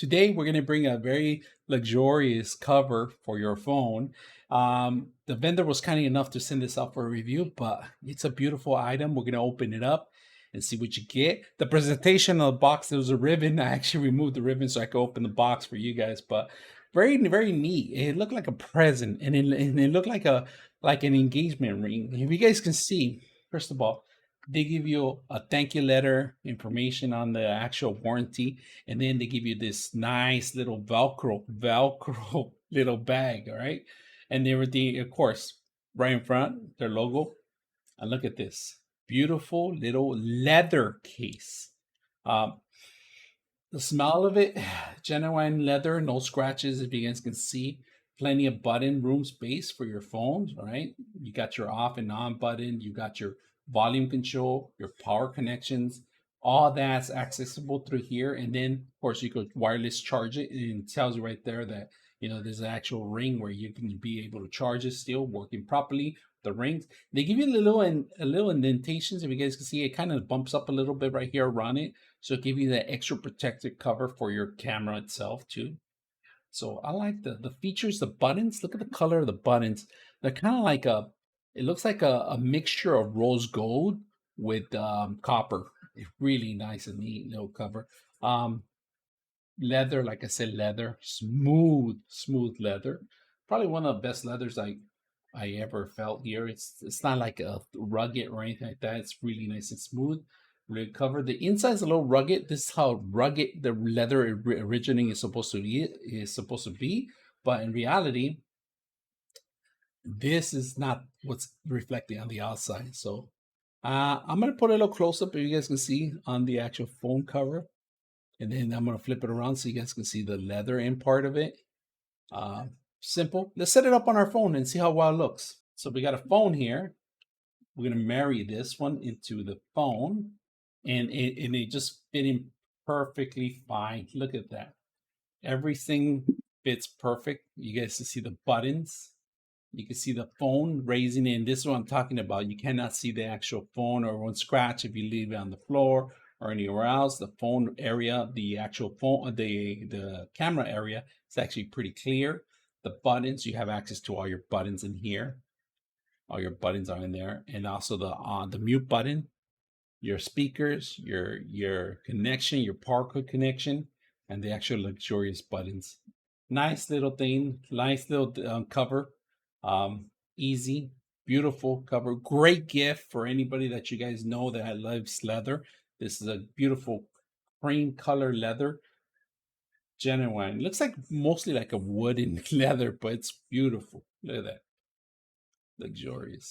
Today, we're going to bring a very luxurious cover for your phone. The vendor was kind enough to send this out for a review, but it's a beautiful item. We're going to open it up and see what you get. The presentation of the box, there was a ribbon. I actually removed the ribbon so I could open the box for you guys, but very, very neat. It looked like a present, and it looked like an engagement ring. If you guys can see, first of all, they give you a thank you letter, information on the actual warranty, and then they give you this nice little Velcro little bag, all right? And everything, of course, right in front, their logo. And look at this beautiful little leather case. Um, the smell of it, genuine leather, no scratches, if you guys can see. Plenty of button room space for your phones, all right? You got your off and on button, you got your volume control, your power connections, all that's accessible through here. And then, of course, you could wireless charge it, and it tells you right there that, there's an actual ring where you can be able to charge it still working properly. The rings, they give you a little indentations. If you guys can see, it kind of bumps up a little bit right here around it, so give you that extra protective cover for your camera itself too. So I like the features, the buttons. Look at the color of the buttons. They're kind of like it looks like a mixture of rose gold with copper. It's really nice and neat little cover. Leather, like I said, leather, smooth leather. Probably one of the best leathers I ever felt here. It's not like a rugged or anything like that. It's really nice and smooth. Really covered. The inside's a little rugged. This is how rugged the leather originally is supposed to be. But in reality, this is not what's reflecting on the outside. So I'm gonna put a little close up, if you guys can see on the actual phone cover. And then I'm gonna flip it around so you guys can see the leather in part of it. Uh, Simple. Let's set it up on our phone and see how well it looks. So we got a phone here. We're gonna marry this one into the phone, and it just fit in perfectly fine. Look at that. Everything fits perfect. You guys can see the buttons. You can see the phone raising in. This is what I'm talking about. You cannot see the actual phone or one scratch if you leave it on the floor or anywhere else. The phone area, the actual phone, the camera area is actually pretty clear. The buttons, you have access to all your buttons in here. All your buttons are in there, and also the mute button, your speakers, your connection, your power cord connection, and the actual luxurious buttons. Nice little thing, nice little cover. Easy, beautiful cover. Great gift for anybody that you guys know that loves leather. This is a beautiful cream color leather, genuine. Looks like mostly like a wooden leather, but it's beautiful. Look at that, luxurious.